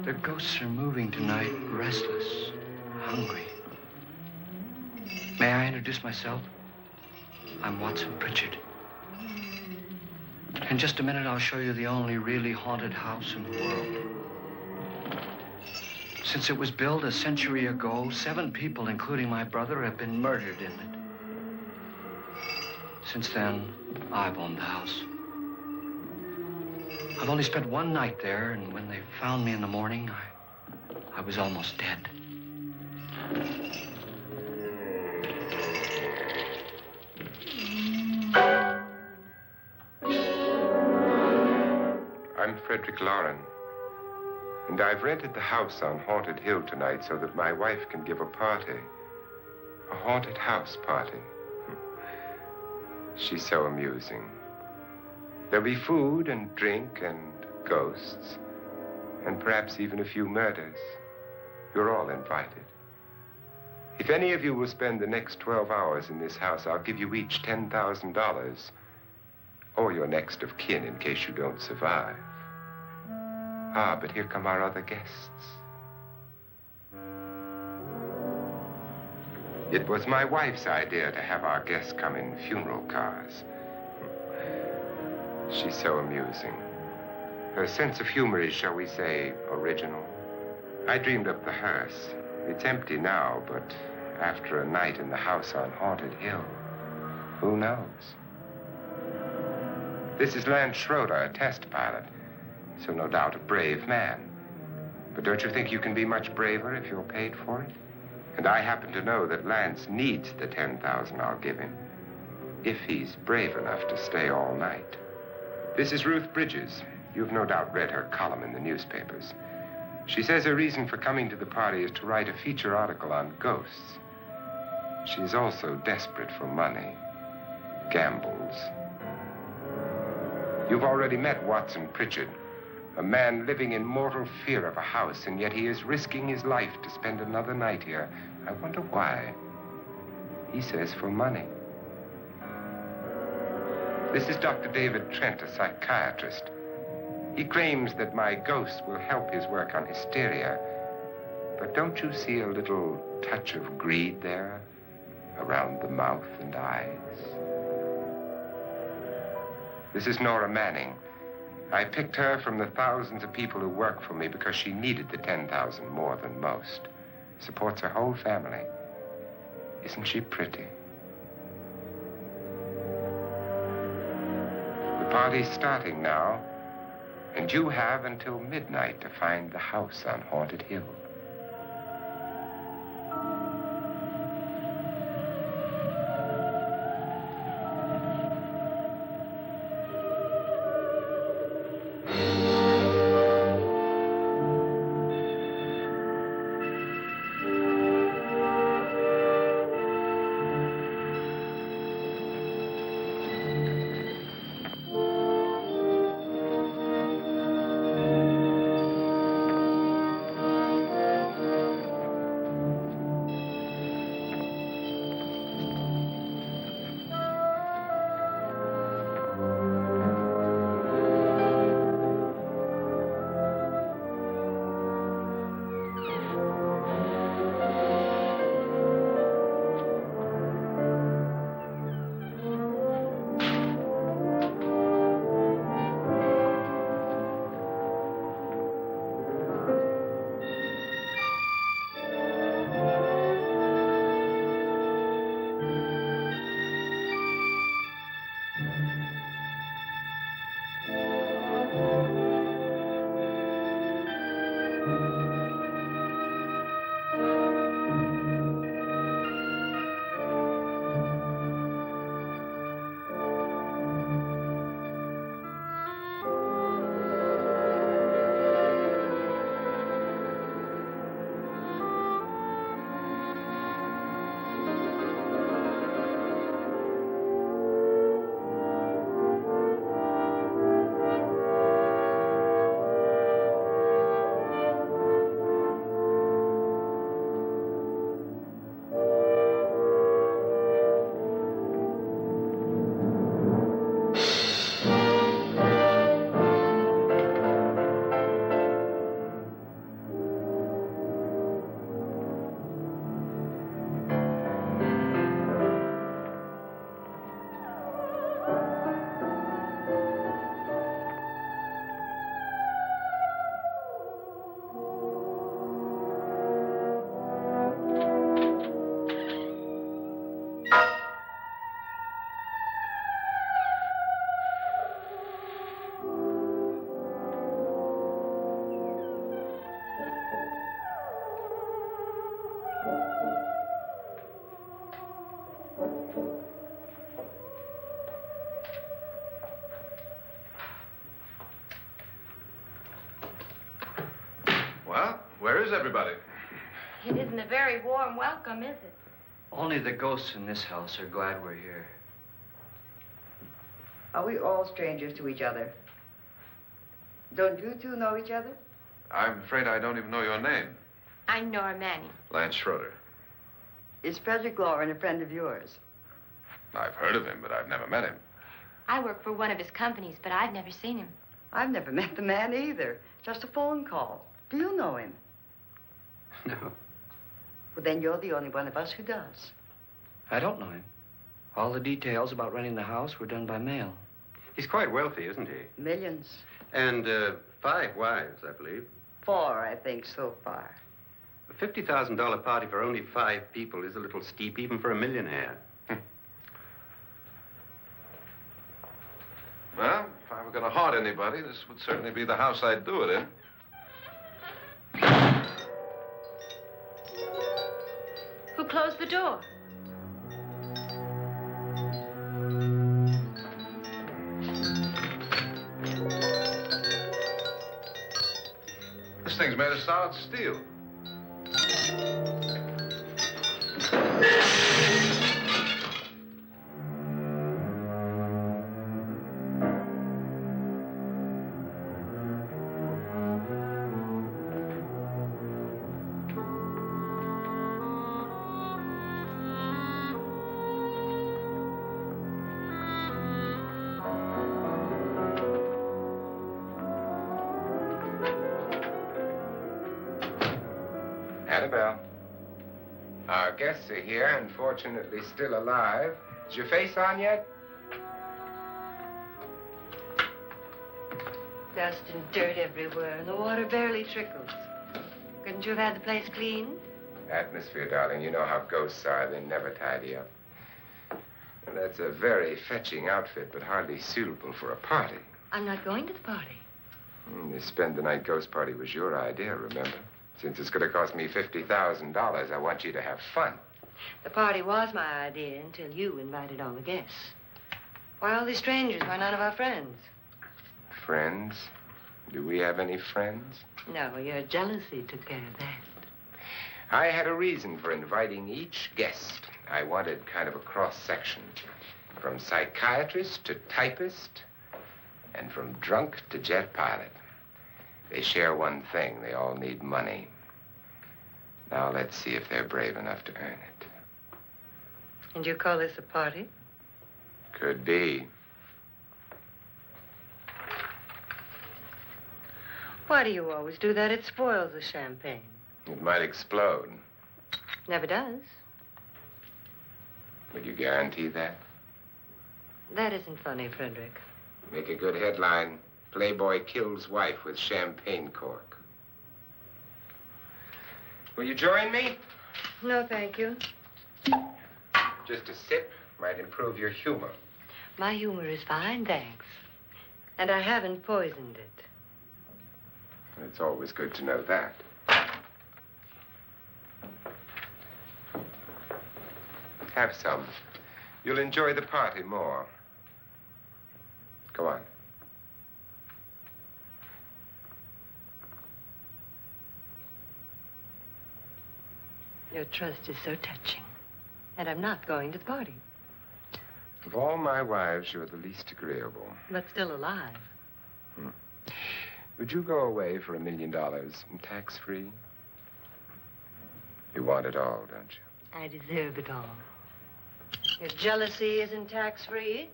The ghosts are moving tonight, restless, hungry. May I introduce myself? I'm Watson Pritchard. In just a minute, I'll show you the only really haunted house in the world. Since it was built a century ago, 7 people, including my brother, have been murdered in it. Since then, I've owned the house. I've only spent one night there, and when they found me in the morning, I was almost dead. I'm Frederick Lauren, and I've rented the house on Haunted Hill tonight so that my wife can give a party. A haunted house party. She's so amusing. There'll be food and drink and ghosts, and perhaps even a few murders. You're all invited. If any of you will spend the next 12 hours in this house, I'll give you each $10,000, or your next of kin in case you don't survive. Ah, but here come our other guests. It was my wife's idea to have our guests come in funeral cars. She's so amusing. Her sense of humor is, shall we say, original. I dreamed up the hearse. It's empty now, but after a night in the house on Haunted Hill, who knows? This is Lance Schroeder, a test pilot, so no doubt a brave man. But don't you think you can be much braver if you're paid for it? And I happen to know that Lance needs the $10,000 I'll give him, if he's brave enough to stay all night. This is Ruth Bridges. You've no doubt read her column in the newspapers. She says her reason for coming to the party is to write a feature article on ghosts. She's also desperate for money. Gambles. You've already met Watson Pritchard, a man living in mortal fear of a house, and yet he is risking his life to spend another night here. I wonder why. He says for money. This is Dr. David Trent, a psychiatrist. He claims that my ghost will help his work on hysteria. But don't you see a little touch of greed there, around the mouth and eyes? This is Nora Manning. I picked her from the thousands of people who work for me because she needed the $10,000 more than most. Supports her whole family. Isn't she pretty? The party's starting now, and you have until midnight to find the house on Haunted Hill. Well, where is everybody? It isn't a very warm welcome, is it? Only the ghosts in this house are glad we're here. Are we all strangers to each other? Don't you two know each other? I'm afraid I don't even know your name. I'm Nora Manning. Lance Schroeder. Is Frederick Lauren a friend of yours? I've heard of him, but I've never met him. I work for one of his companies, but I've never seen him. I've never met the man either. Just a phone call. Do you know him? No, Well, then you're the only one of us who does. I don't know him. All the details about renting the house were done by mail. He's quite wealthy, isn't he? Millions. And 5 wives, I believe. 4, I think, so far. A $50,000 party for only 5 people is a little steep, even for a millionaire. Well, if I were going to haunt anybody, this would certainly be the house I'd do it in. Who closed the door? This thing's made of solid steel. Annabelle. Our guests are here, unfortunately still alive. Is your face on yet? Dust and dirt everywhere, and the water barely trickles. Couldn't you have had the place cleaned? Atmosphere, darling. You know how ghosts are. They never tidy up. And that's a very fetching outfit, but hardly suitable for a party. I'm not going to the party. The spend-the-night ghost party was your idea, remember? Since it's going to cost me $50,000, I want you to have fun. The party was my idea until you invited all the guests. Why all these strangers? Why none of our friends? Friends? Do we have any friends? No, your jealousy took care of that. I had a reason for inviting each guest. I wanted kind of a cross-section. From psychiatrist to typist, and from drunk to jet pilot. They share one thing. They all need money. Now let's see if they're brave enough to earn it. And you call this a party? Could be. Why do you always do that? It spoils the champagne. It might explode. Never does. Would you guarantee that? That isn't funny, Frederick. Make a good headline. Playboy kills wife with champagne cork. Will you join me? No, thank you. Just a sip might improve your humor. My humor is fine, thanks. And I haven't poisoned it. It's always good to know that. Have some. You'll enjoy the party more. Go on. Your trust is so touching. And I'm not going to the party. Of all my wives, you're the least agreeable. But still alive. Would you go away for $1 million tax-free? You want it all, don't you? I deserve it all. Your jealousy isn't tax-free.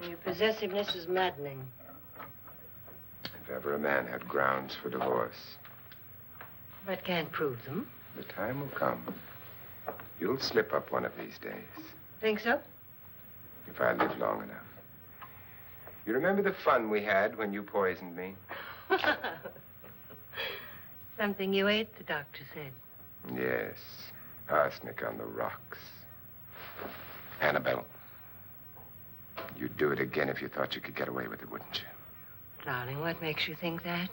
And your possessiveness is maddening. If ever a man had grounds for divorce. But can't prove them. The time will come. You'll slip up one of these days. Think so? If I live long enough. You remember the fun we had when you poisoned me? Something you ate, the doctor said. Yes. Arsenic on the rocks. Annabelle, you'd do it again if you thought you could get away with it, wouldn't you? Darling, what makes you think that?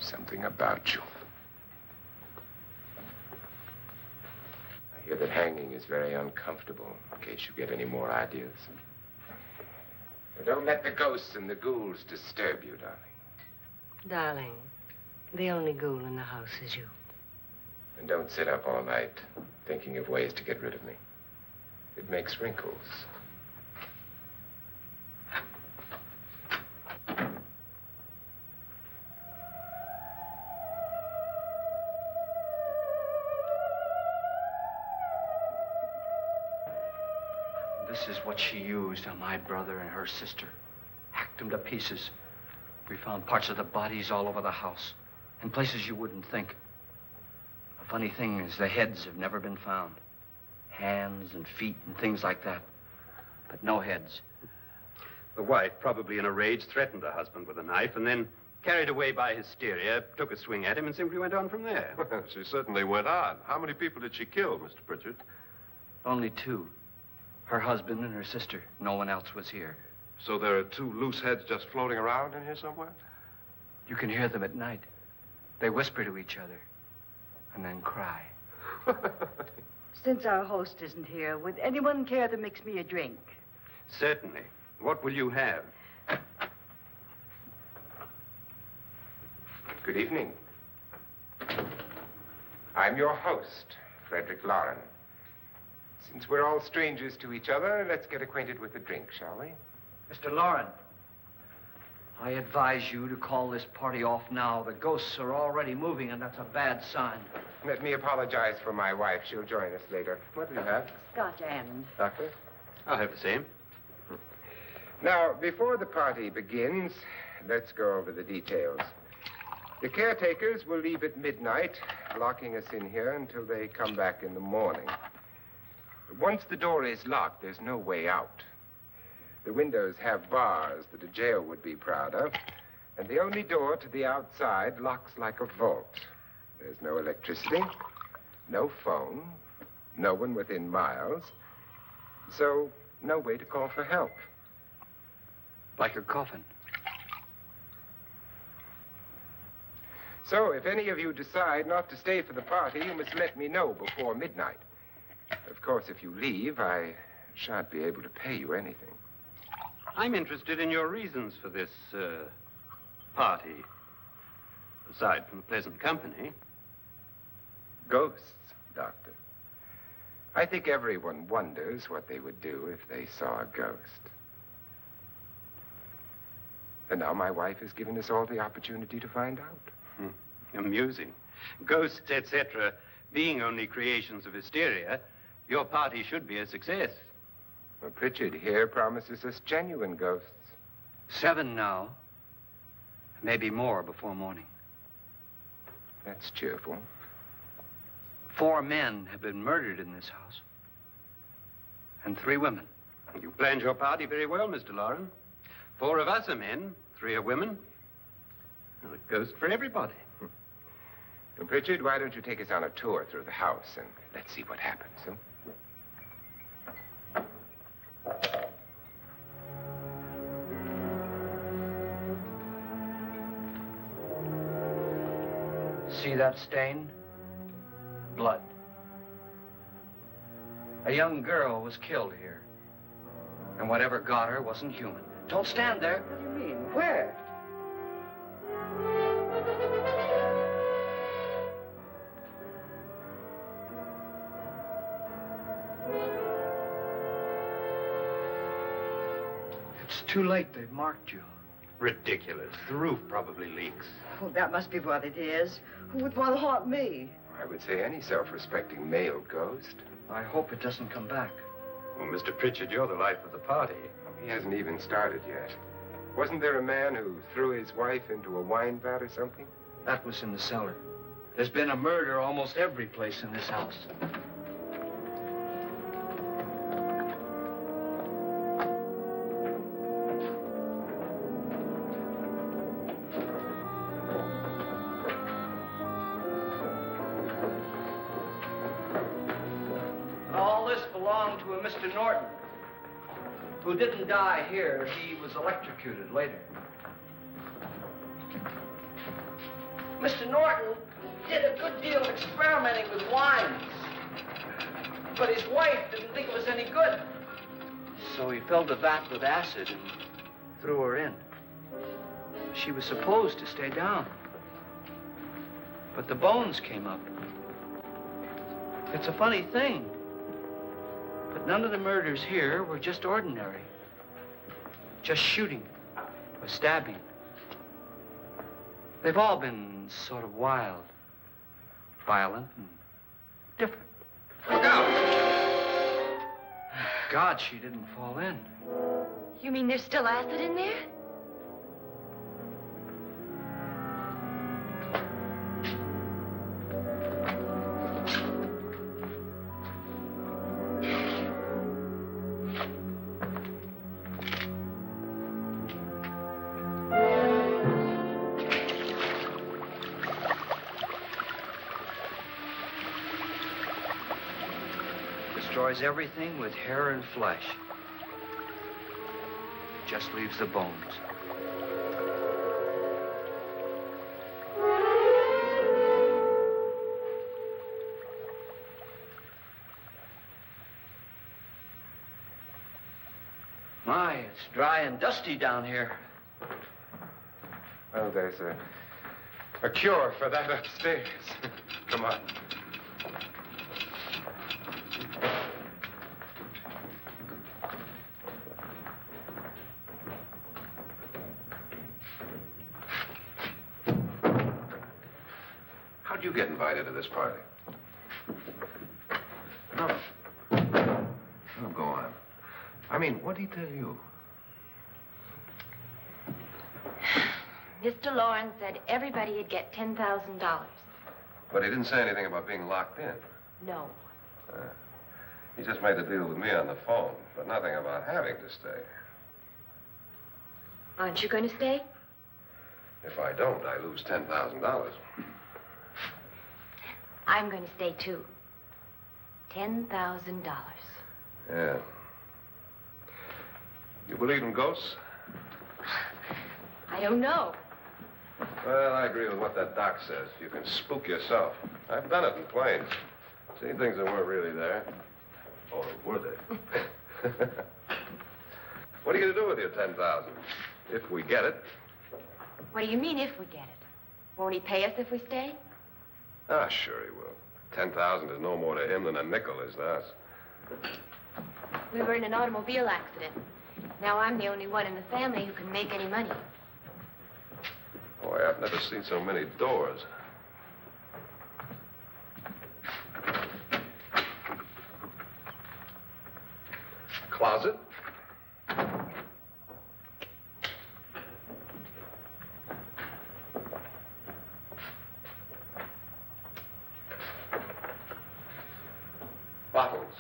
Something about you. I hear that hanging is very uncomfortable, in case you get any more ideas. Now, don't let the ghosts and the ghouls disturb you, darling. Darling, The only ghoul in the house is you. And don't sit up all night thinking of ways to get rid of me. It makes wrinkles. This is what she used on my brother and her sister. Hacked them to pieces. We found parts of the bodies all over the house, in places you wouldn't think. The funny thing is the heads have never been found. Hands and feet and things like that. But no heads. The wife, probably in a rage, threatened her husband with a knife and then, carried away by hysteria, took a swing at him and simply went on from there. Well, she certainly went on. How many people did she kill, Mr. Pritchard? Only two. Her husband and her sister. No one else was here. So there are two loose heads just floating around in here somewhere? You can hear them at night. They whisper to each other and then cry. Since our host isn't here, would anyone care to mix me a drink? Certainly. What will you have? Good evening. I'm your host, Frederick Lauren. Since we're all strangers to each other, let's get acquainted with a drink, shall we? Mr. Lauren, I advise you to call this party off now. The ghosts are already moving, and that's a bad sign. Let me apologize for my wife. She'll join us later. What do you have? Scotch and. Doctor? I'll have the same. Now, before the party begins, let's go over the details. The caretakers will leave at midnight, locking us in here until they come back in the morning. Once the door is locked, there's no way out. The windows have bars that a jail would be proud of, and the only door to the outside locks like a vault. There's no electricity, no phone, no one within miles, so no way to call for help. Like a coffin. So if any of you decide not to stay for the party, you must let me know before midnight. Of course, if you leave, I shan't be able to pay you anything. I'm interested in your reasons for this, party. Aside from the pleasant company. Ghosts, Doctor. I think everyone wonders what they would do if they saw a ghost. And now my wife has given us all the opportunity to find out. Amusing. Ghosts, etc., being only creations of hysteria, your party should be a success. Well, Pritchard here promises us genuine ghosts. 7 now. Maybe more before morning. That's cheerful. 4 men have been murdered in this house. And 3 women. You planned your party very well, Mr. Lauren. 4 of us are men, 3 are women. Well, a ghost for everybody. Well, Pritchard, why don't you take us on a tour through the house and let's see what happens, huh? See that stain? Blood. A young girl was killed here. And whatever got her wasn't human. Don't stand there. What do you mean? Where? It's too late. They've marked you. Ridiculous. The roof probably leaks. Oh, that must be what it is. Who would want to haunt me? I would say any self-respecting male ghost. I hope it doesn't come back. Well, Mr. Pritchard, you're the life of the party. He hasn't even started yet. Wasn't there a man who threw his wife into a wine vat or something? That was in the cellar. There's been a murder almost every place in this house. All this belonged to a Mr. Norton, who didn't die here. He was electrocuted later. Mr. Norton did a good deal of experimenting with wines, but his wife didn't think it was any good. So he filled the vat with acid and threw her in. She was supposed to stay down. But the bones came up. It's a funny thing, but none of the murders here were just ordinary. Just shooting or stabbing. They've all been sort of wild, violent, and different. Look out! God, she didn't fall in. You mean there's still acid in there? Destroys everything with hair and flesh. Just leaves the bones. My, it's dry and dusty down here. Well, there's a cure for that upstairs. Come on. How'd you get invited to this party? Oh. Oh, go on. I mean, what did he tell you? Mr. Lawrence said everybody'd get $10,000. But he didn't say anything about being locked in. No. He just made the deal with me on the phone, but nothing about having to stay. Aren't you going to stay? If I don't, I lose $10,000. I'm going to stay, too. $10,000. Yeah. You believe in ghosts? I don't know. Well, I agree with what that doc says. You can spook yourself. I've done it in planes. Seen things that weren't really there. Or were they? What are you going to do with your $10,000? If we get it. What do you mean, if we get it? Won't he pay us if we stay? Ah, sure he will. 10,000 is no more to him than a nickel is to us. We were in an automobile accident. Now I'm the only one in the family who can make any money. Boy, I've never seen so many doors. Closet? Bottles.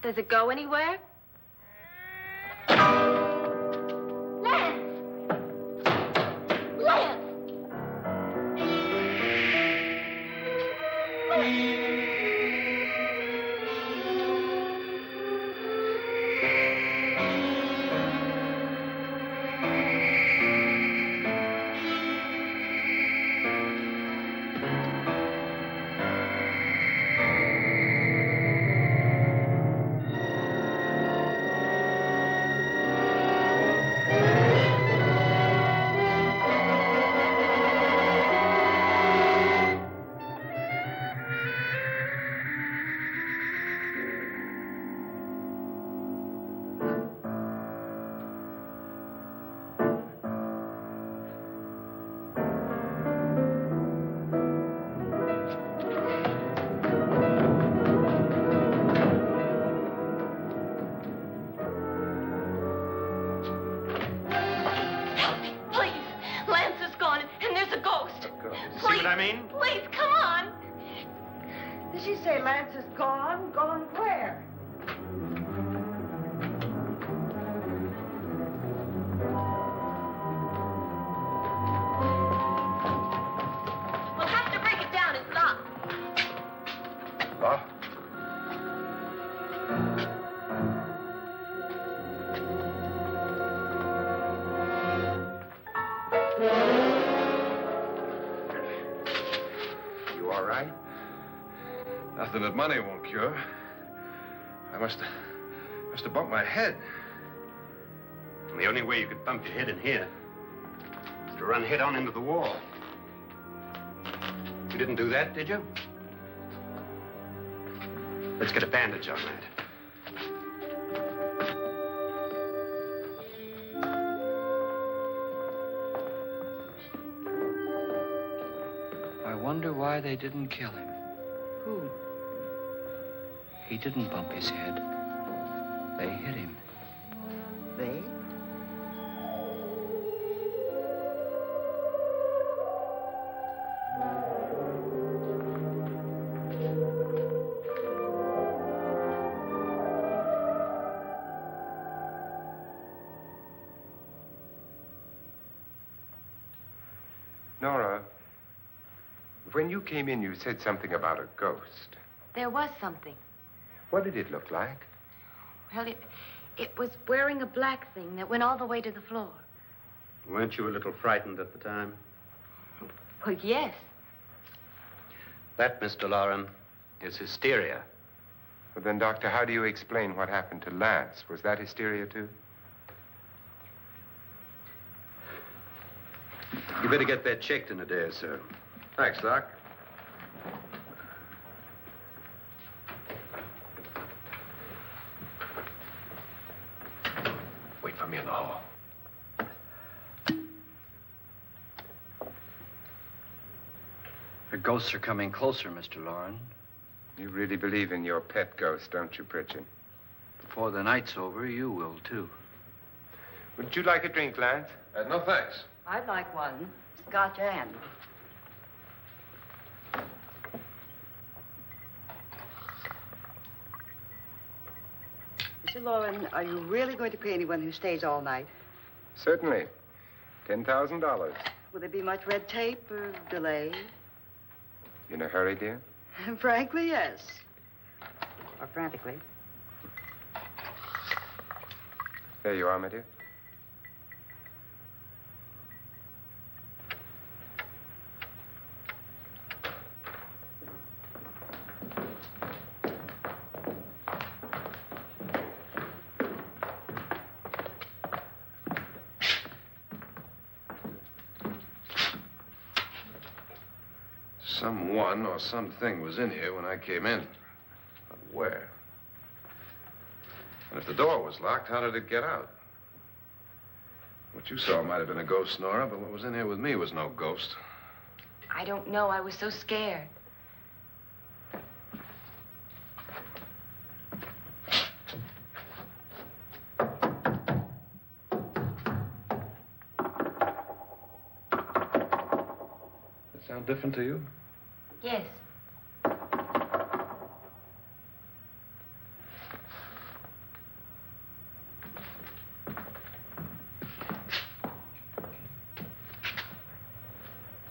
Does it go anywhere? Lance! Lance! Please, come on. Did she say Lance is gone? Gone where? We'll have to break it down and stop. Huh? right? Nothing that money won't cure. I must have bumped my head. And the only way you could bump your head in here is to run head on into the wall. You didn't do that, did you? Let's get a bandage on that. I wonder why they didn't kill him. Who? He didn't bump his head. They hit him. They? Nora, when you came in, you said something about a ghost. There was something. What did it look like? Well, it was wearing a black thing that went all the way to the floor. Weren't you a little frightened at the time? Well, yes. That, Mr. Loren, is hysteria. Well, then, Doctor, how do you explain what happened to Lance? Was that hysteria, too? You better get that checked in a day or so. Thanks, Doc. Wait for me in the hall. The ghosts are coming closer, Mr. Loren. You really believe in your pet ghost, don't you, Pritchard? Before the night's over, you will, too. Would you like a drink, Lance? No, thanks. I'd like one. Scotch and. Mr. Loren, are you really going to pay anyone who stays all night? Certainly. $10,000. Will there be much red tape or delay? You in a hurry, dear? Frankly, yes. Or frantically. There you are, my dear. Someone or something was in here when I came in. But where? And if the door was locked, how did it get out? What you saw might have been a ghost, Nora, but what was in here with me was no ghost. I don't know. I was so scared. Does it sound different to you? Yes.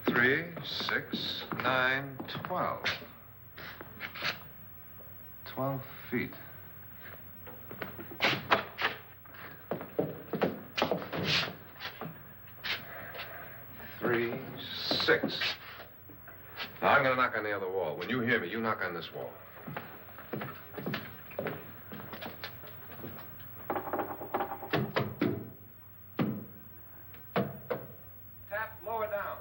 Three, 6, 9, 12. 12 feet. Three, 6. Now, I'm going to knock on the other wall. When you hear me, you knock on this wall. Tap lower down.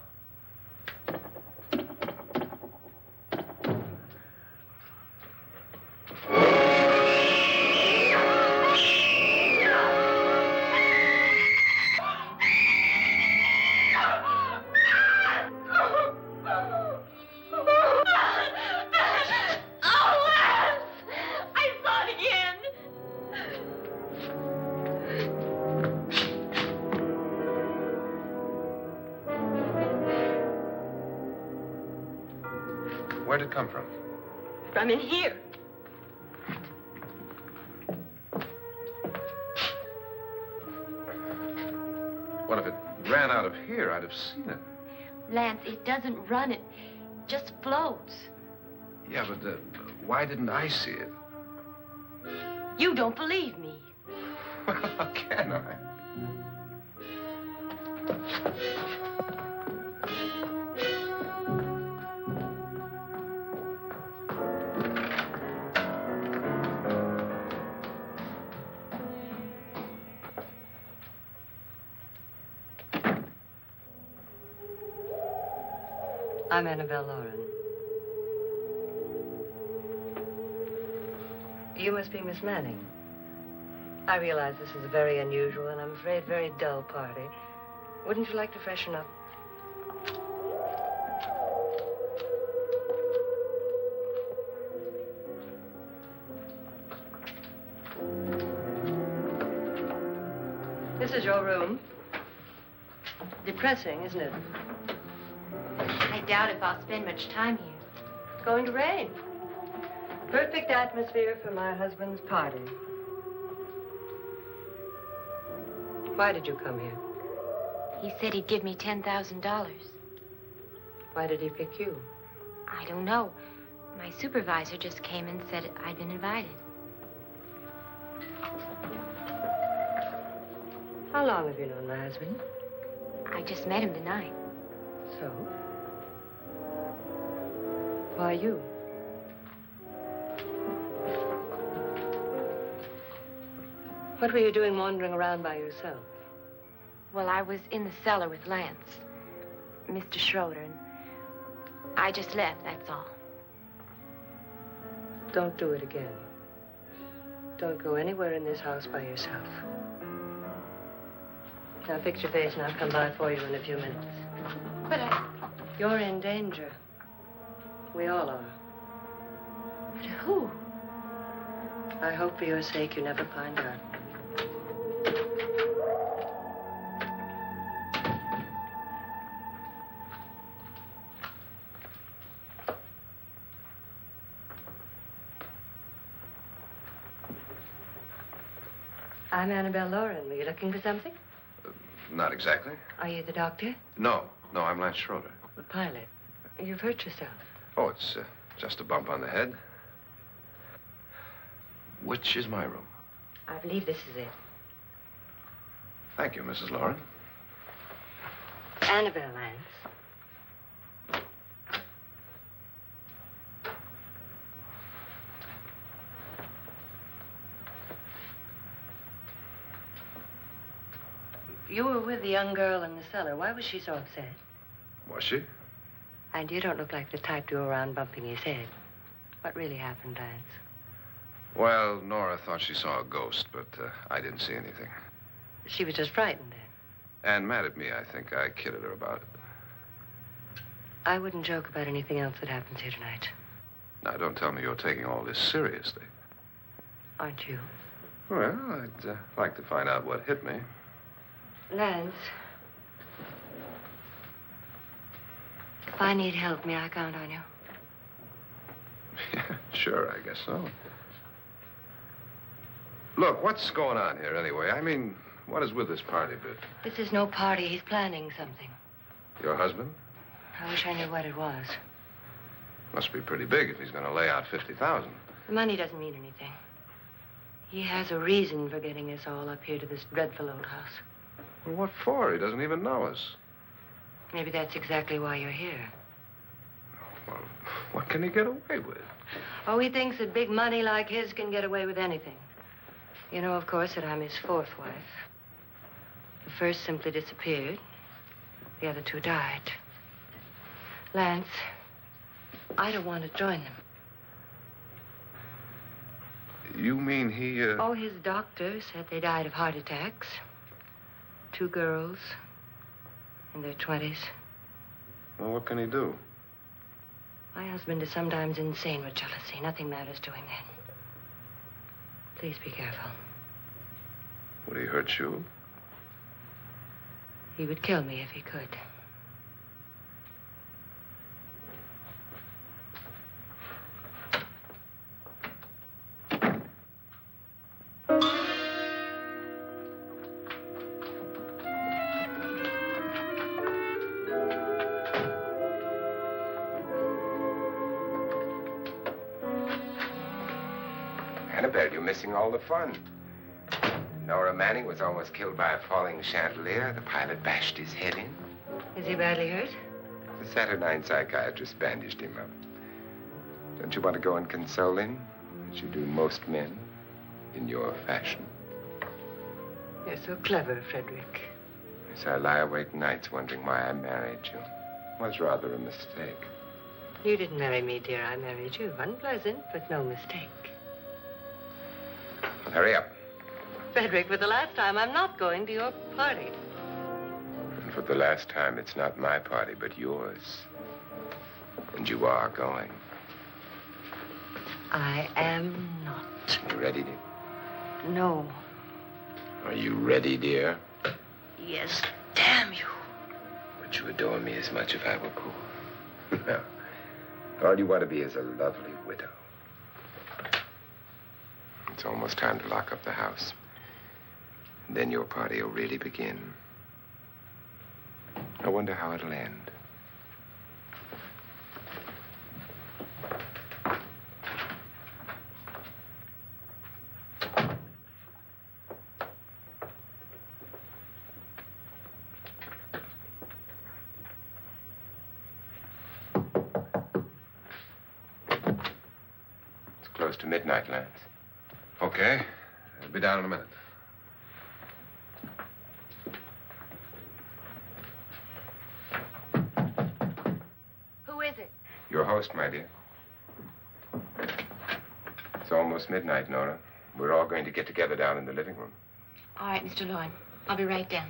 Where'd it come from? From in here. Well, if it ran out of here, I'd have seen it. Lance, it doesn't run. It just floats. Yeah, but why didn't I see it? You don't believe me. Well, how can I? I'm Annabelle Lauren. You must be Miss Manning. I realize this is a very unusual and I'm afraid very dull party. Wouldn't you like to freshen up? This is your room. Depressing, isn't it? I doubt if I'll spend much time here. It's going to rain. Perfect atmosphere for my husband's party. Why did you come here? He said he'd give me $10,000. Why did he pick you? I don't know. My supervisor just came and said I'd been invited. How long have you known my husband? I just met him tonight. So? Why you? What were you doing wandering around by yourself? Well, I was in the cellar with Lance, Mr. Schroeder, and I just left, that's all. Don't do it again. Don't go anywhere in this house by yourself. Now fix your face and I'll come by for you in a few minutes. But You're in danger. We all are. But who? I hope for your sake you never find out. I'm Annabelle Lauren. Were you looking for something? Not exactly. Are you the doctor? No, I'm Lance Schroeder. The pilot. You've hurt yourself. Oh, it's just a bump on the head. Which is my room? I believe this is it. Thank you, Mrs. Lauren. Annabelle, Lance. You were with the young girl in the cellar. Why was she so upset? Was she? And you don't look like the type to go around bumping his head. What really happened, Lance? Well, Nora thought she saw a ghost, but I didn't see anything. She was just frightened then. And mad at me, I think. I kidded her about it. I wouldn't joke about anything else that happens here tonight. Now, don't tell me you're taking all this seriously. Aren't you? Well, I'd like to find out what hit me. Lance. If I need help, may I count on you? Yeah, sure, I guess so. Look, what's going on here anyway? I mean, what is with this party bit? This is no party. He's planning something. Your husband? I wish I knew what it was. Must be pretty big if he's going to lay out 50,000. The money doesn't mean anything. He has a reason for getting us all up here to this dreadful old house. Well, what for? He doesn't even know us. Maybe that's exactly why you're here. Well, what can he get away with? Oh, he thinks that big money like his can get away with anything. You know, of course, that I'm his fourth wife. The first simply disappeared. The other two died. Lance, I don't want to join them. You mean he, Oh, his doctor said they died of heart attacks. 2 girls in their 20s. Well, what can he do? My husband is sometimes insane with jealousy. Nothing matters to him then. Please be careful. Would he hurt you? He would kill me if he could. Annabelle, you're missing all the fun. Nora Manning was almost killed by a falling chandelier. The pilot bashed his head in. Is he badly hurt? The Saturnine psychiatrist bandaged him up. Don't you want to go and console him, as you do most men, in your fashion? You're so clever, Frederick. Yes, I lie awake nights wondering why I married you. was rather a mistake. You didn't marry me, dear. I married you. Unpleasant, but no mistake. Hurry up. Frederick, for the last time, I'm not going to your party. And for the last time, it's not my party, but yours. And you are going. I am not. You ready, dear? No. Are you ready, dear? Yes, damn you. Would you adore me as much if I were poor? No. All you want to be is a lovely widow. It's almost time to lock up the house. And then your party will really begin. I wonder how it'll end. It's close to midnight, Lance. Okay. I'll be down in a minute. Who is it? Your host, my dear. It's almost midnight, Nora. We're all going to get together down in the living room. All right, Mr. Lloyd. I'll be right down.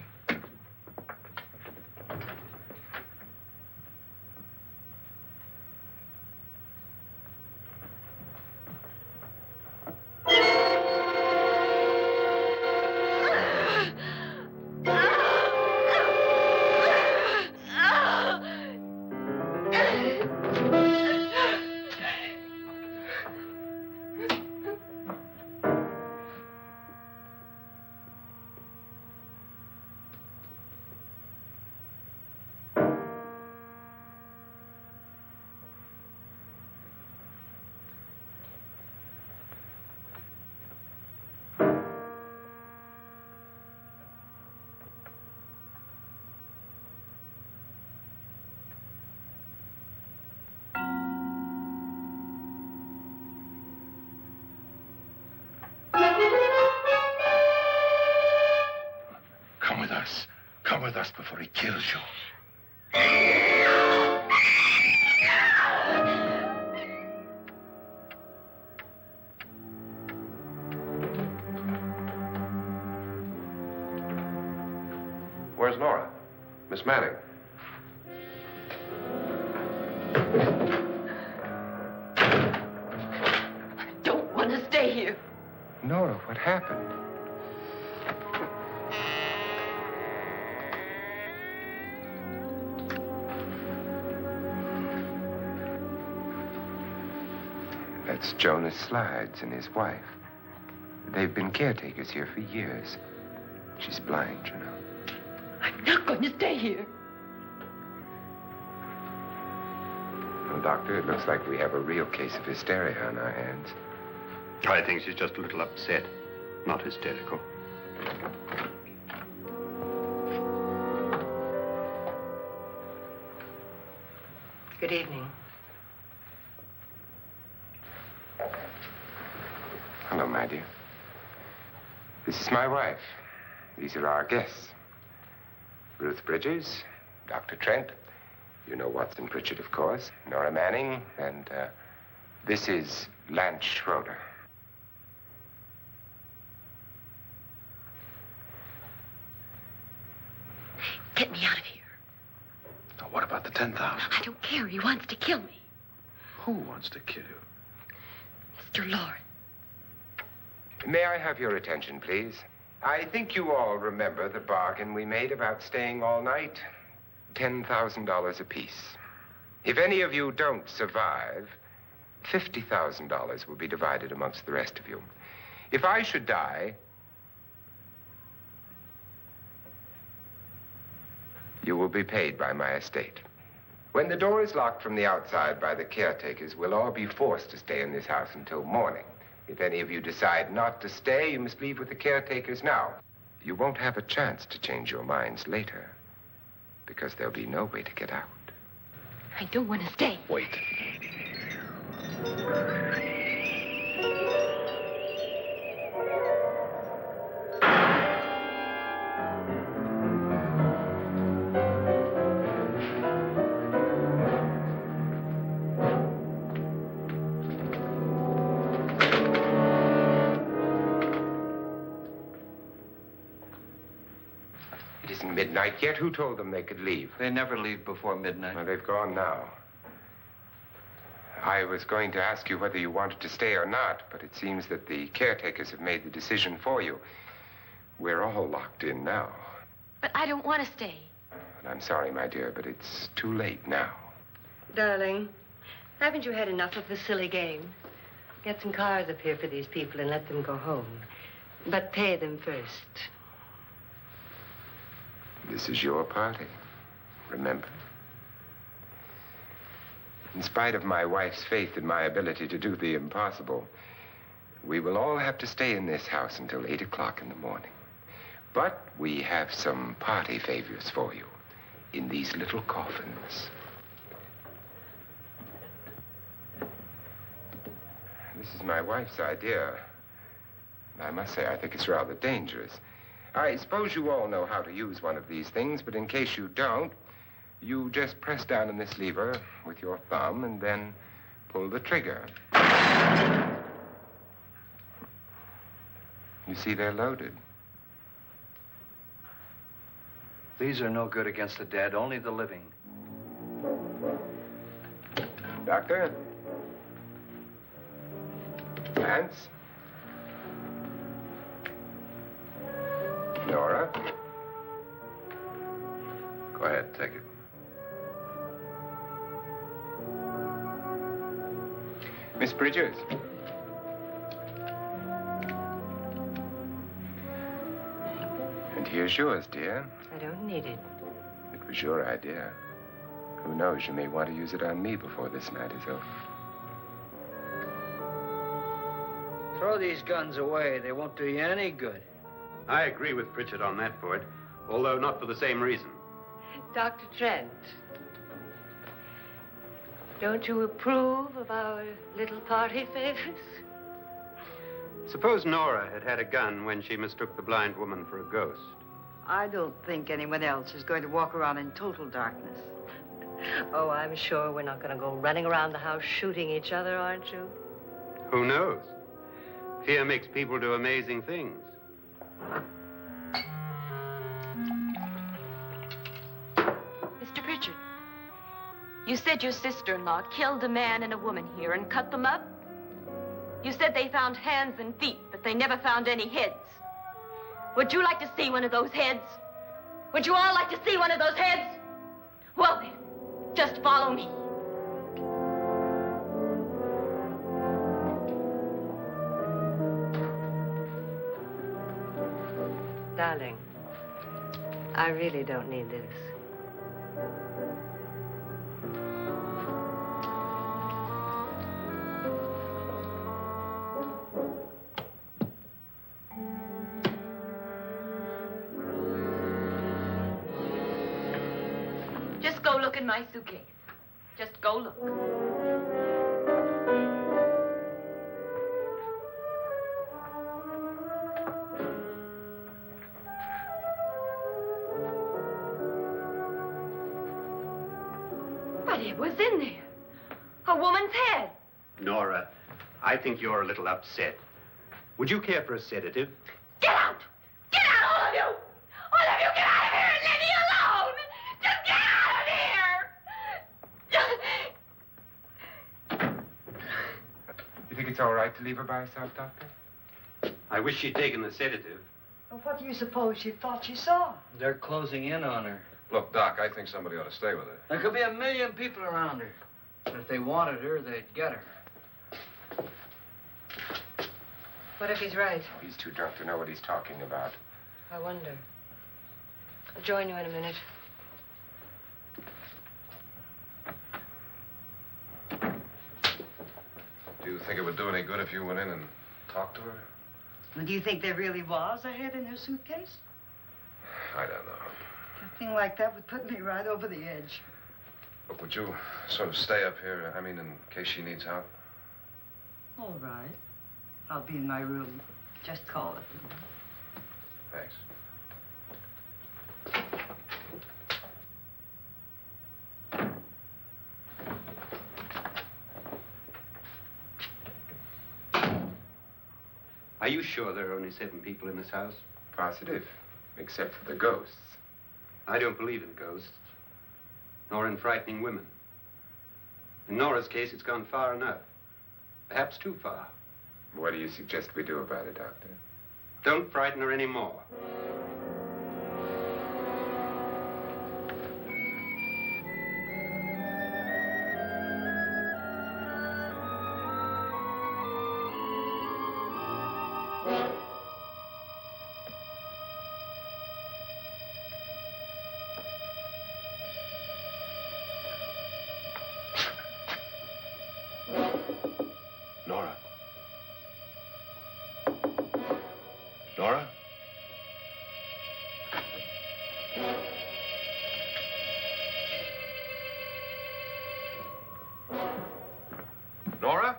Come with us. Come with us before he kills you. Where's Nora? Miss Manning. I don't want to stay here. Nora, what happened? That's Jonas Slides and his wife. They've been caretakers here for years. She's blind, you know. I'm not going to stay here. Well, Doctor, it looks like we have a real case of hysteria on our hands. I think she's just a little upset, not hysterical. Good evening. Hello, my dear. This is my wife. These are our guests. Ruth Bridges, Dr. Trent. You know Watson Pritchard, of course. Nora Manning, and this is Lance Schroeder. Get me out of here. Now, what about the 10,000? I don't care. He wants to kill me. Who wants to kill you? Mr. Lawrence. May I have your attention, please? I think you all remember the bargain we made about staying all night. $10,000 apiece. If any of you don't survive, $50,000 will be divided amongst the rest of you. If I should die, you will be paid by my estate. When the door is locked from the outside by the caretakers, we'll all be forced to stay in this house until morning. If any of you decide not to stay, you must leave with the caretakers now. You won't have a chance to change your minds later, because there'll be no way to get out. I don't want to stay. Wait. midnight yet? Who told them they could leave? They never leave before midnight. Well, they've gone now. I was going to ask you whether you wanted to stay or not, but it seems that the caretakers have made the decision for you. We're all locked in now. But I don't want to stay. And I'm sorry, my dear, but it's too late now. Darling, haven't you had enough of the silly game? Get some cars up here for these people and let them go home. But pay them first. This is your party, remember? In spite of my wife's faith in my ability to do the impossible, we will all have to stay in this house until 8 o'clock in the morning. But we have some party favors for you in these little coffins. This is my wife's idea. I must say, I think it's rather dangerous. I suppose you all know how to use one of these things, but in case you don't, you just press down on this lever with your thumb and then pull the trigger. You see, they're loaded. These are no good against the dead, only the living. Doctor? Lance? Nora? Go ahead, take it. Miss Bridges? And here's yours, dear. I don't need it. It was your idea. Who knows, you may want to use it on me before this night is over. Throw these guns away. They won't do you any good. I agree with Pritchard on that point, although not for the same reason. Dr. Trent, don't you approve of our little party favors? Suppose Nora had had a gun when she mistook the blind woman for a ghost. I don't think anyone else is going to walk around in total darkness. Oh, I'm sure we're not going to go running around the house shooting each other, aren't you? Who knows? Fear makes people do amazing things. Mr. Pritchard, you said your sister-in-law killed a man and a woman here and cut them up? You said they found hands and feet, but they never found any heads. Would you like to see one of those heads? Would you all like to see one of those heads? Well, then, just follow me. Darling, I really don't need this. Just go look in my suitcase. Just go look. But it was in there. A woman's head. Nora, I think you're a little upset. Would you care for a sedative? Get out! Get out, all of you! All of you, get out of here and leave me alone! Just get out of here! You think it's all right to leave her by herself, Doctor? I wish she'd taken the sedative. Well, what do you suppose she thought she saw? They're closing in on her. Look, Doc, I think somebody ought to stay with her. There could be 1 million people around her. But if they wanted her, they'd get her. What if he's right? He's too drunk to know what he's talking about. I wonder. I'll join you in a minute. Do you think it would do any good if you went in and talked to her? Well, do you think there really was a head in her suitcase? I don't know. A thing like that would put me right over the edge. Look, would you sort of stay up here, I mean, in case she needs help? All right. I'll be in my room. Just call it. Thanks. Are you sure there are only 7 people in this house? Positive, except for the ghosts. I don't believe in ghosts, nor in frightening women. In Nora's case, it's gone far enough. Perhaps too far. What do you suggest we do about it, Doctor? Don't frighten her anymore. Nora? Nora? Nora?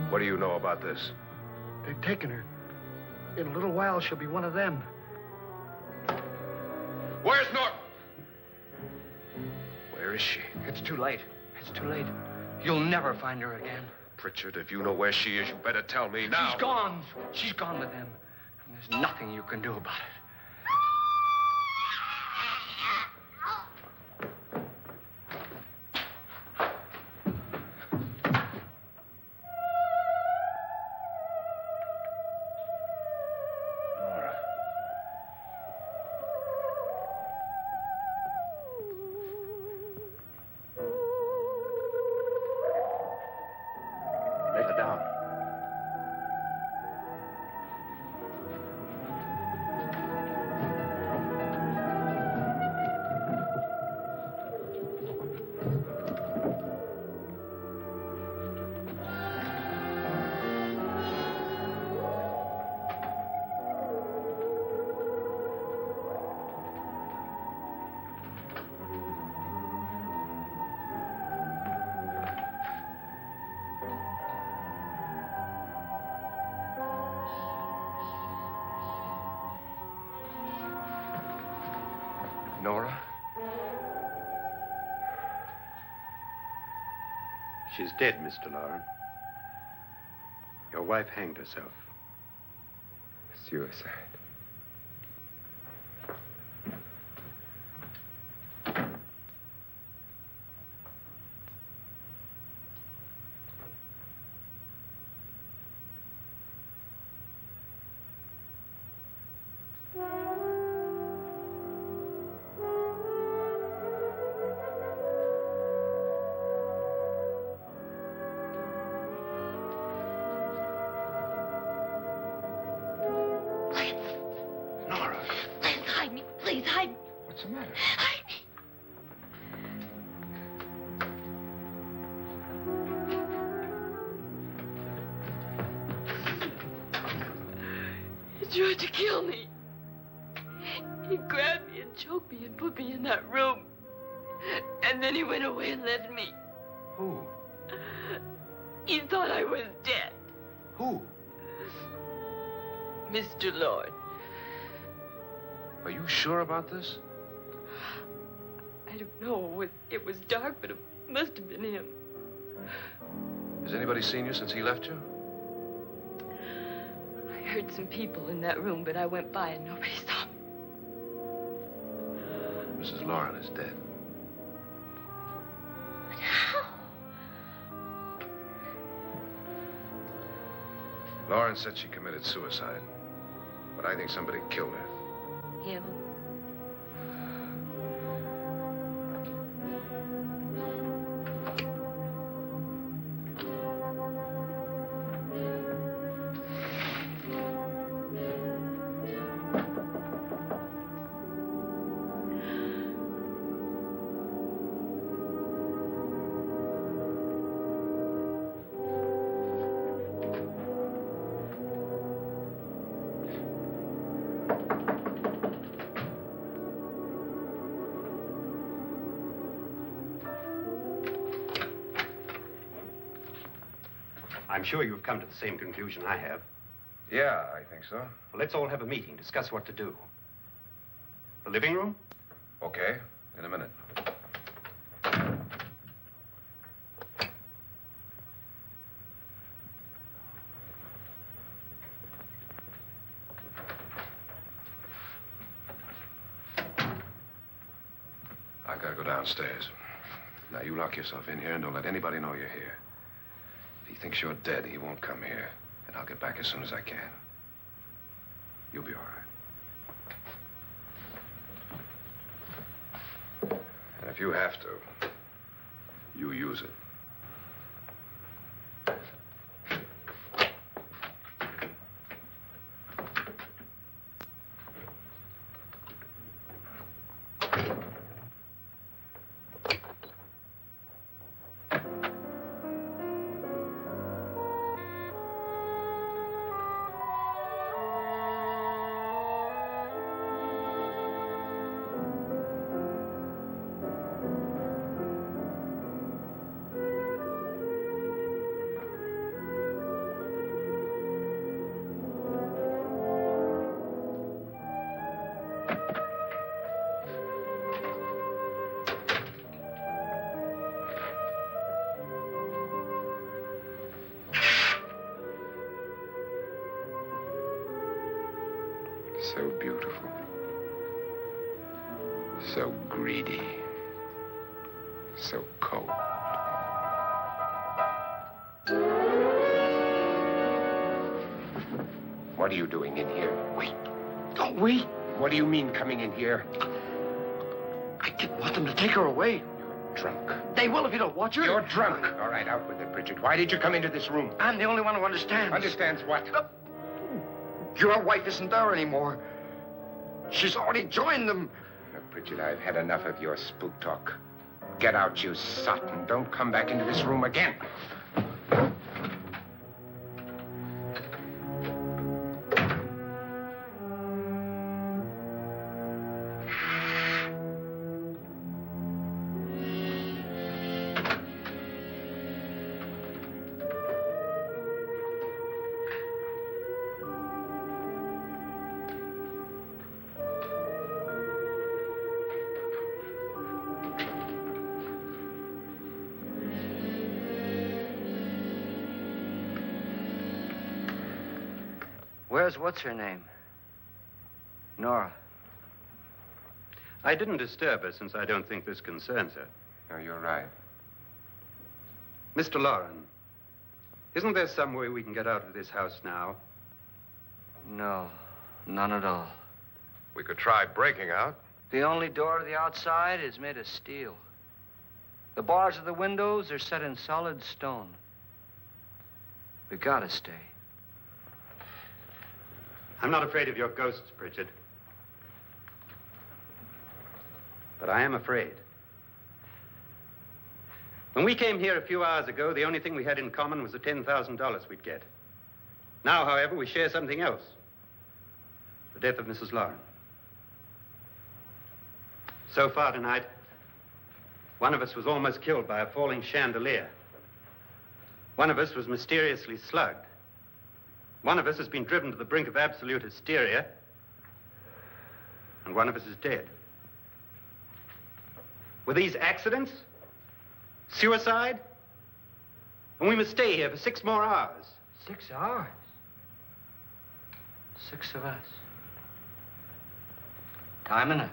What do you know about this? They've taken her. In a little while, she'll be one of them. Where's Nora? Where is she? It's too late. It's too late. You'll never find her again. Pritchard, if you know where she is, you better tell me now. She's gone. She's gone with them. And there's nothing you can do about it. Let her down. Nora? She's dead, Mr. Lauren. Your wife hanged herself. Suicide. Nora, Please hide me. Please hide me. what's the matter? Hide me. He tried to kill me. He grabbed me and choked me and put me in that room. And then he went away and left me. Who? He thought I was dead. Who? Mr. Lord. Are you sure about this? I don't know. It was dark, but it must have been him. Has anybody seen you since he left you? I heard some people in that room, but I went by and nobody saw me. Mrs. Lauren is dead. But how? Lauren said she committed suicide, but I think somebody killed her. Him? I'm sure you've come to the same conclusion I have. Yeah, I think so. Well, let's all have a meeting, discuss what to do. The living room? Okay, in a minute. I gotta go downstairs. Now, you lock yourself in here and don't let anybody know you're here. If he thinks you're dead, he won't come here. And I'll get back as soon as I can. You'll be all right. And if you have to, you use it. So beautiful. So greedy. So cold. What are you doing in here? Wait. Oh, wait. What do you mean coming in here? I didn't want them to take her away. You're drunk. They will if you don't watch her. You're drunk. All right, out with it, Bridget. Why did you come into this room? I'm the only one who understands. Understands what? Your wife isn't there anymore. She's already joined them. Look, Bridget, I've had enough of your spook talk. Get out, you sot, and don't come back into this room again. Where's what's-her-name? Nora. I didn't disturb her since I don't think this concerns her. No, you're right. Mr. Loren, isn't there some way we can get out of this house now? No, none at all. We could try breaking out. The only door to the outside is made of steel. The bars of the windows are set in solid stone. We gotta stay. I'm not afraid of your ghosts, Bridget. But I am afraid. When we came here a few hours ago, the only thing we had in common was the $10,000 we'd get. Now, however, we share something else. The death of Mrs. Loren. So far tonight, one of us was almost killed by a falling chandelier. One of us was mysteriously slugged. One of us has been driven to the brink of absolute hysteria, and one of us is dead. Were these accidents? Suicide? And we must stay here for 6 more hours. 6 hours? 6 of us. Time enough.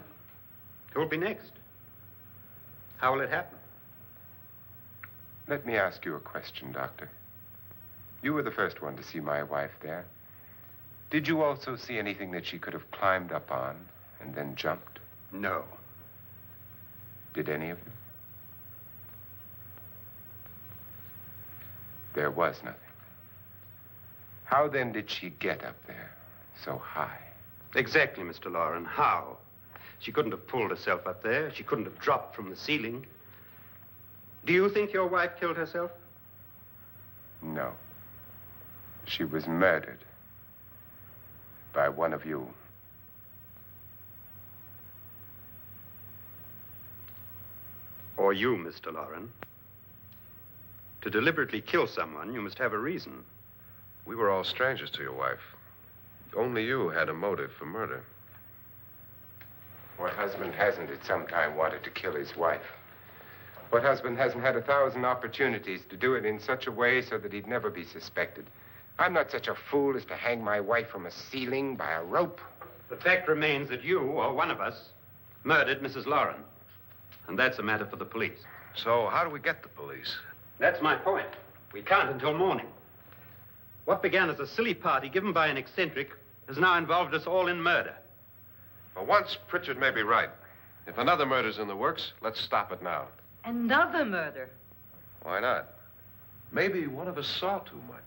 Who will be next? How will it happen? Let me ask you a question, Doctor. You were the first one to see my wife there. Did you also see anything that she could have climbed up on and then jumped? No. Did any of you? There was nothing. How then did she get up there so high? Exactly, Mr. Loren. How? She couldn't have pulled herself up there. She couldn't have dropped from the ceiling. Do you think your wife killed herself? No. She was murdered by one of you. Or you, Mr. Loren. To deliberately kill someone, you must have a reason. We were all strangers to your wife. Only you had a motive for murder. What husband hasn't at some time wanted to kill his wife? What husband hasn't had 1,000 opportunities to do it in such a way so that he'd never be suspected? I'm not such a fool as to hang my wife from a ceiling by a rope. The fact remains that you, or one of us, murdered Mrs. Lauren. And that's a matter for the police. So how do we get the police? That's my point. We can't until morning. What began as a silly party given by an eccentric has now involved us all in murder. For once, Pritchard may be right. If another murder's in the works, let's stop it now. Another murder. Why not? Maybe one of us saw too much.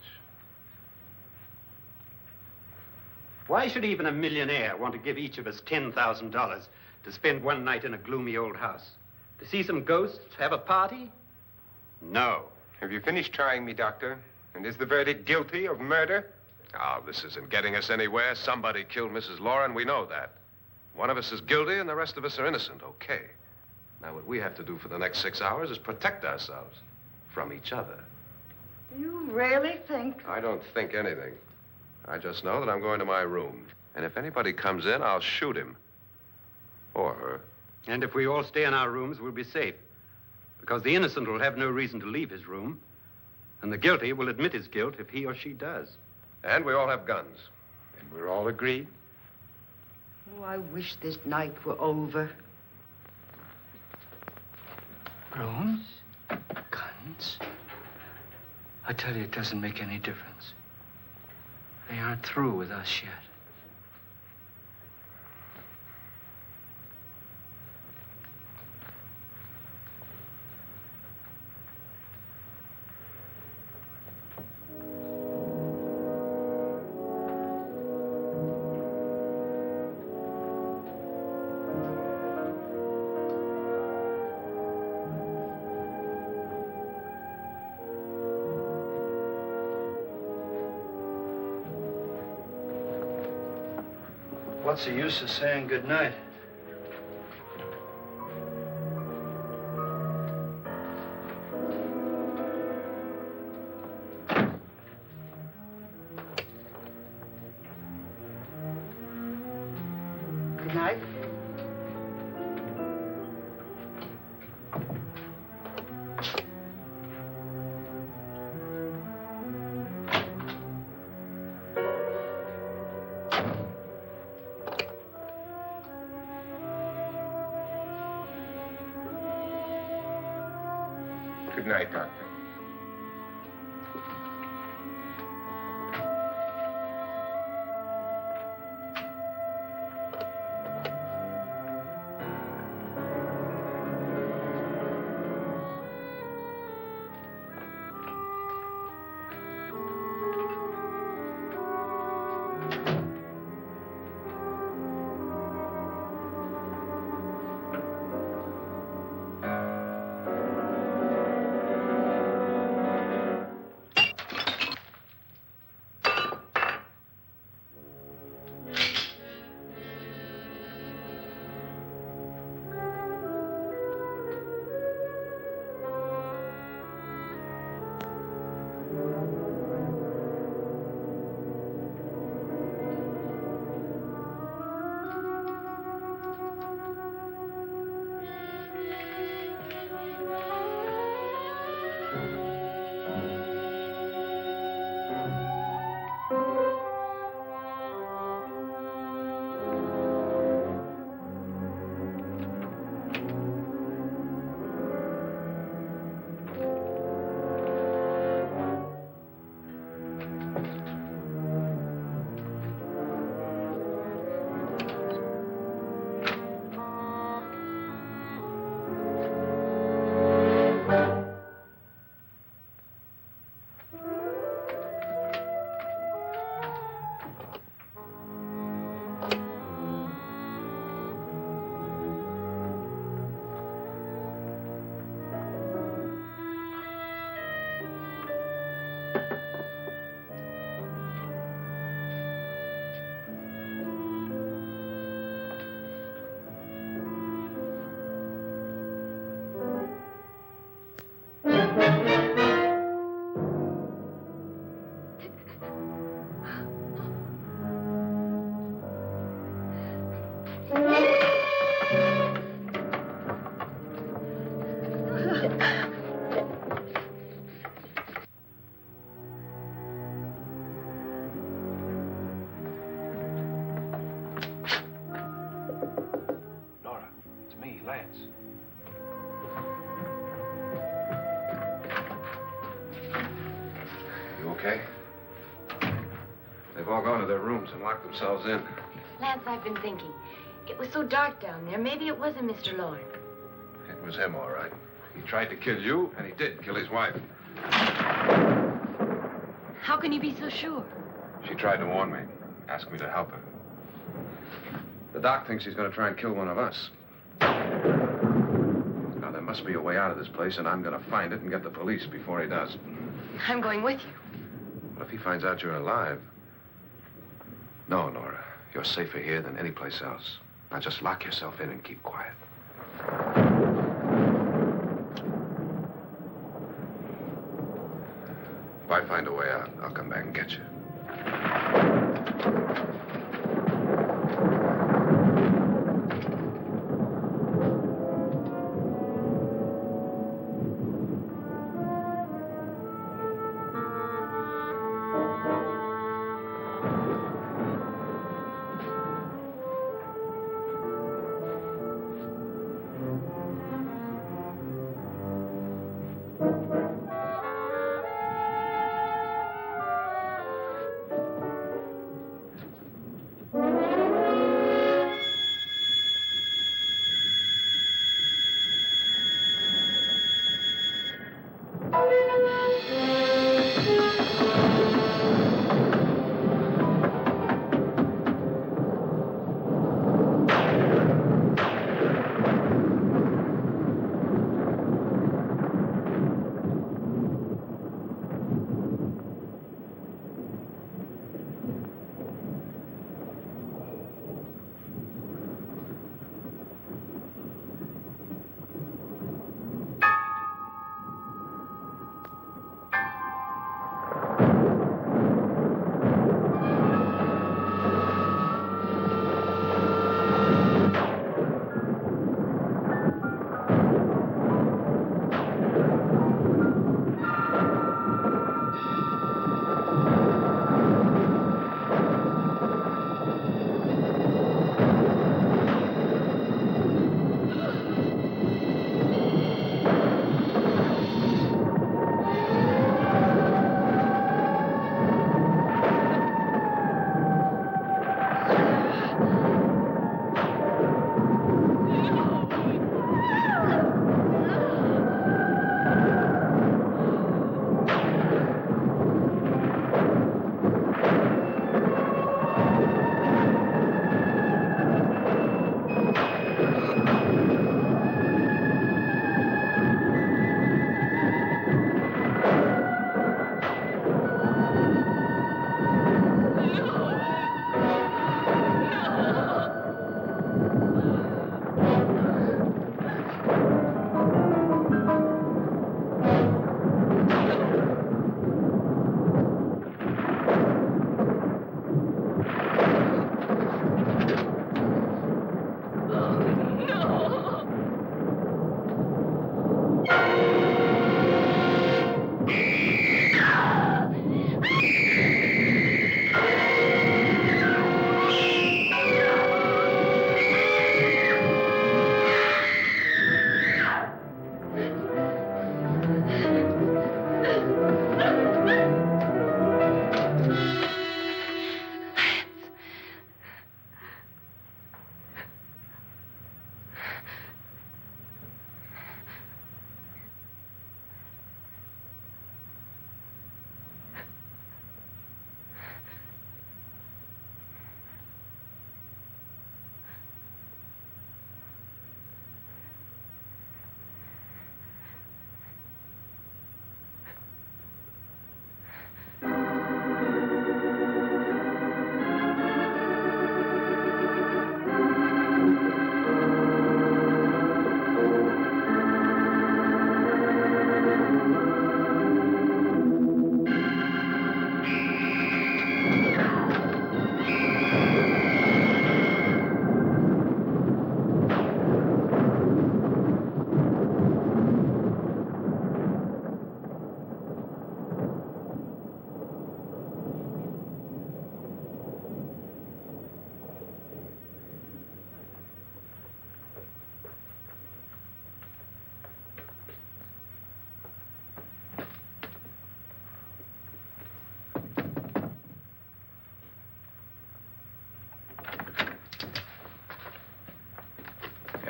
Why should even a millionaire want to give each of us $10,000 to spend one night in a gloomy old house? To see some ghosts, have a party? No. Have you finished trying me, Doctor? And is the verdict guilty of murder? Oh, this isn't getting us anywhere. Somebody killed Mrs. Lauren. We know that. One of us is guilty and the rest of us are innocent. Okay. Now, what we have to do for the next 6 hours is protect ourselves from each other. Do you really think? I don't think anything. I just know that I'm going to my room. And if anybody comes in, I'll shoot him. Or her. And if we all stay in our rooms, we'll be safe. Because the innocent will have no reason to leave his room. And the guilty will admit his guilt if he or she does. And we all have guns. And we're all agreed? Oh, I wish this night were over. Rooms? Guns? I tell you, it doesn't make any difference. They aren't through with us yet. What's the use of saying goodnight? Good night. Good night, Doctor. okay? They've all gone to their rooms and locked themselves in. Lance, I've been thinking. It was so dark down there. Maybe it wasn't Mr. Lorne. It was him, all right. He tried to kill you, and he did kill his wife. How can you be so sure? She tried to warn me, asked me to help her. The doc thinks he's going to try and kill one of us. Now, there must be a way out of this place, and I'm going to find it and get the police before he does. I'm going with you. Well, if he finds out you're alive... No, Nora. You're safer here than any place else. Now, just lock yourself in and keep quiet. If I find a way out, I'll come back and get you.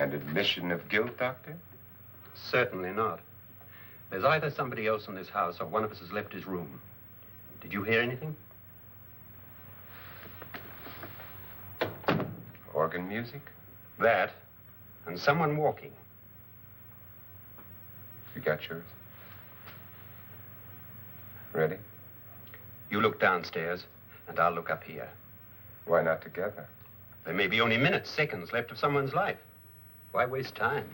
And admission of guilt, Doctor? Certainly not. There's either somebody else in this house or one of us has left his room. Did you hear anything? Organ music? That, and someone walking. You got yours? Ready? You look downstairs, and I'll look up here. Why not together? There may be only minutes, seconds left of someone's life. Why waste time?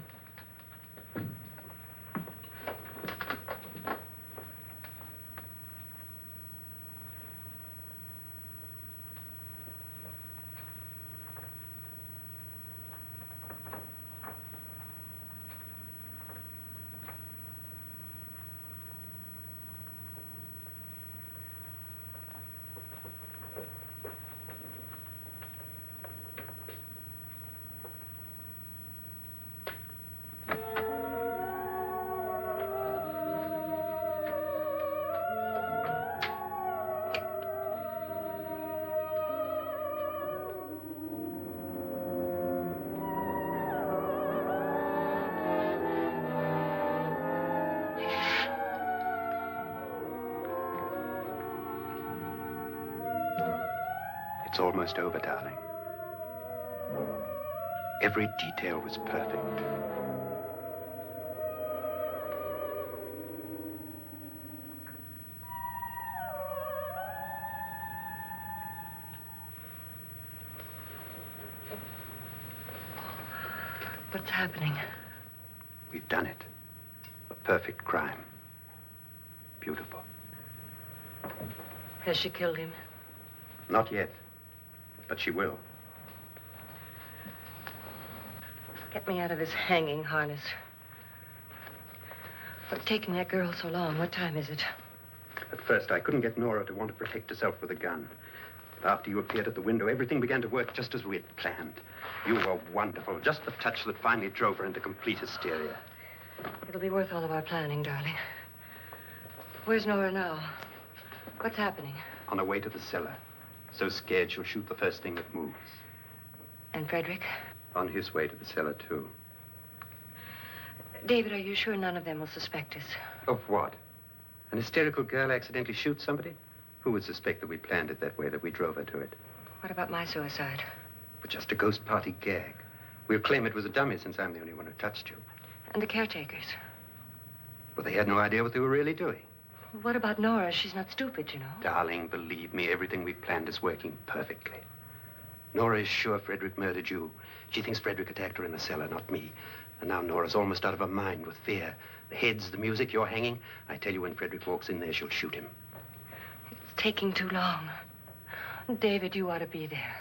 It's almost over, darling. Every detail was perfect. What's happening? We've done it. A perfect crime. Beautiful. Has she killed him? Not yet, but she will. Get me out of this hanging harness. What's taking that girl so long? What time is it? At first, I couldn't get Nora to want to protect herself with a gun. But after you appeared at the window, everything began to work just as we had planned. You were wonderful. Just the touch that finally drove her into complete hysteria. It'll be worth all of our planning, darling. Where's Nora now? What's happening? On her way to the cellar. So scared she'll shoot the first thing that moves. And Frederick? On his way to the cellar, too. David, are you sure none of them will suspect us? Of what? An hysterical girl accidentally shoots somebody? Who would suspect that we planned it that way, that we drove her to it? What about my suicide? But just a ghost party gag. We'll claim it was a dummy since I'm the only one who touched you. And the caretakers? Well, they had no idea what they were really doing. What about Nora? She's not stupid, you know. Darling, believe me, everything we planned is working perfectly. Nora is sure Frederick murdered you. She thinks Frederick attacked her in the cellar, not me. And now Nora's almost out of her mind with fear. The heads, the music, you're hanging. I tell you, when Frederick walks in there, she'll shoot him. It's taking too long. David, you ought to be there.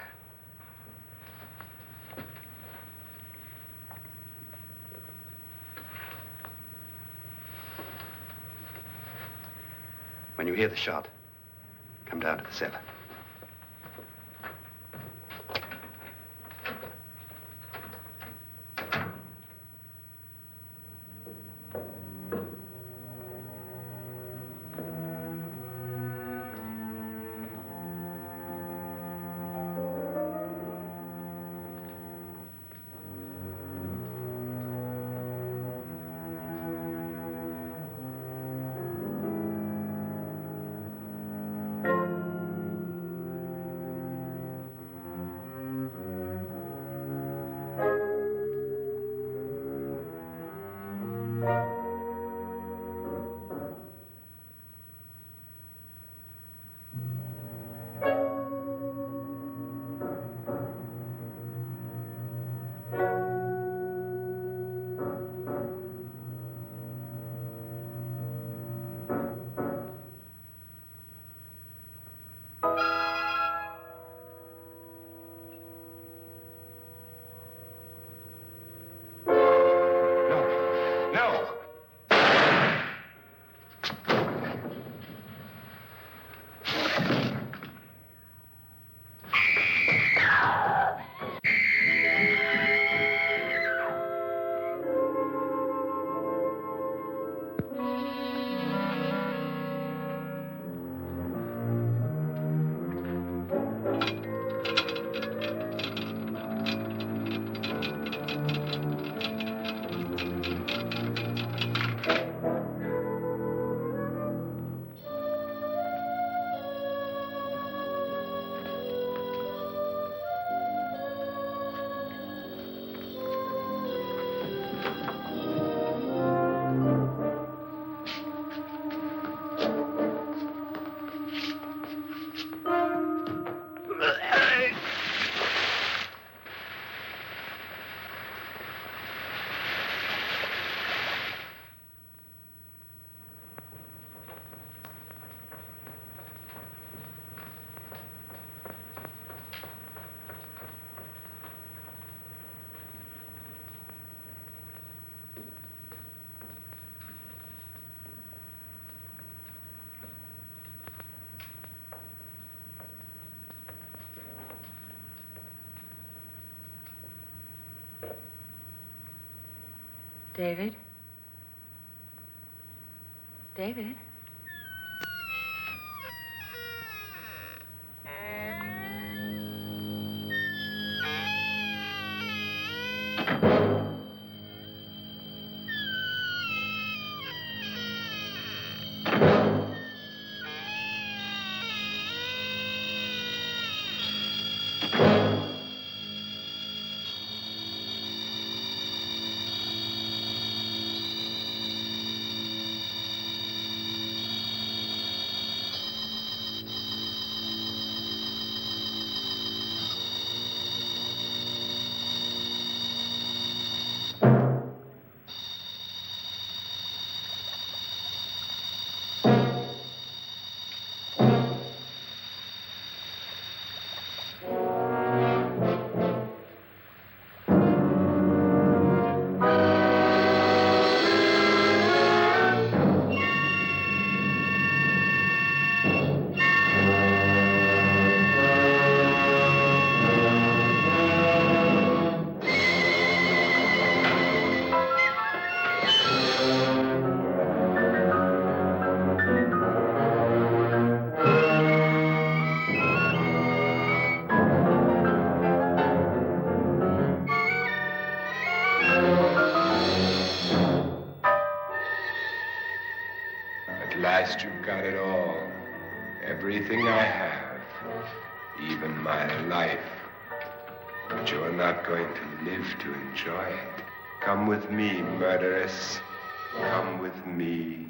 When you hear the shot, come down to the cellar. David? David? At last you've got it all. Everything I have. Even my life. But you're not going to live to enjoy it. Come with me, murderess. Come with me.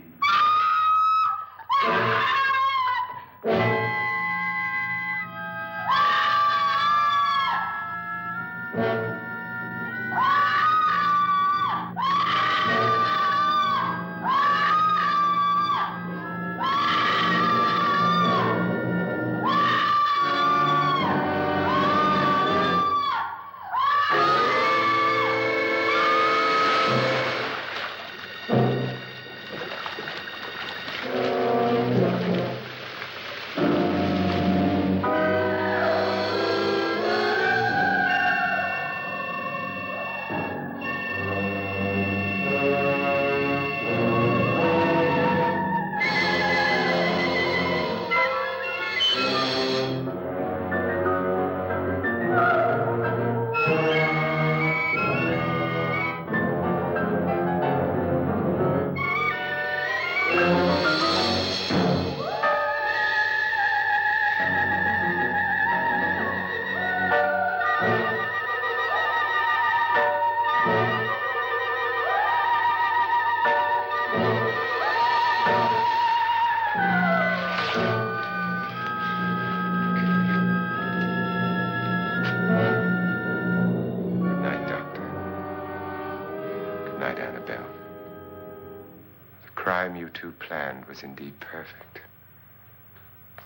You two planned was indeed perfect.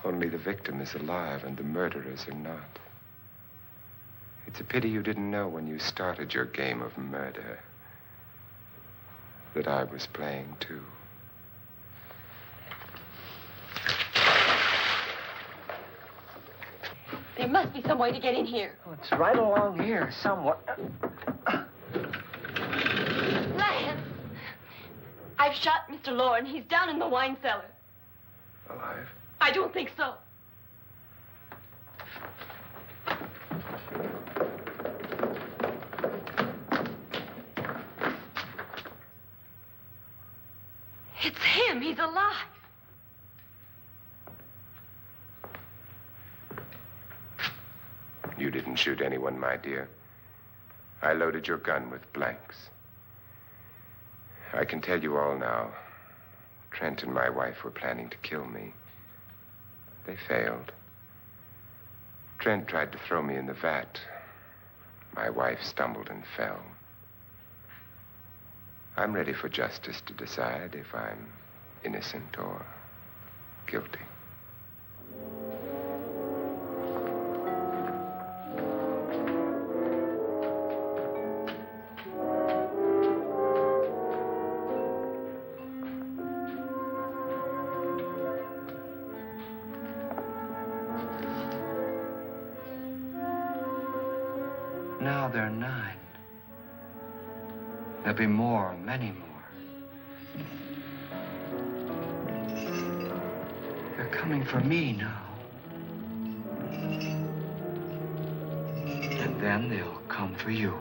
Only the victim is alive and the murderers are not. It's a pity you didn't know when you started your game of murder that I was playing too. There must be some way to get in here. Oh, it's right along here somewhere. Lance! I've shot Mr. Loren. He's down in the wine cellar. Alive? I don't think so. It's him. He's alive. You didn't shoot anyone, my dear. I loaded your gun with blanks. I can tell you all now. Trent and my wife were planning to kill me. They failed. Trent tried to throw me in the vat. My wife stumbled and fell. I'm ready for justice to decide if I'm innocent or guilty. Now they're 9. There'll be more, many more. They're coming for me now. And then they'll come for you.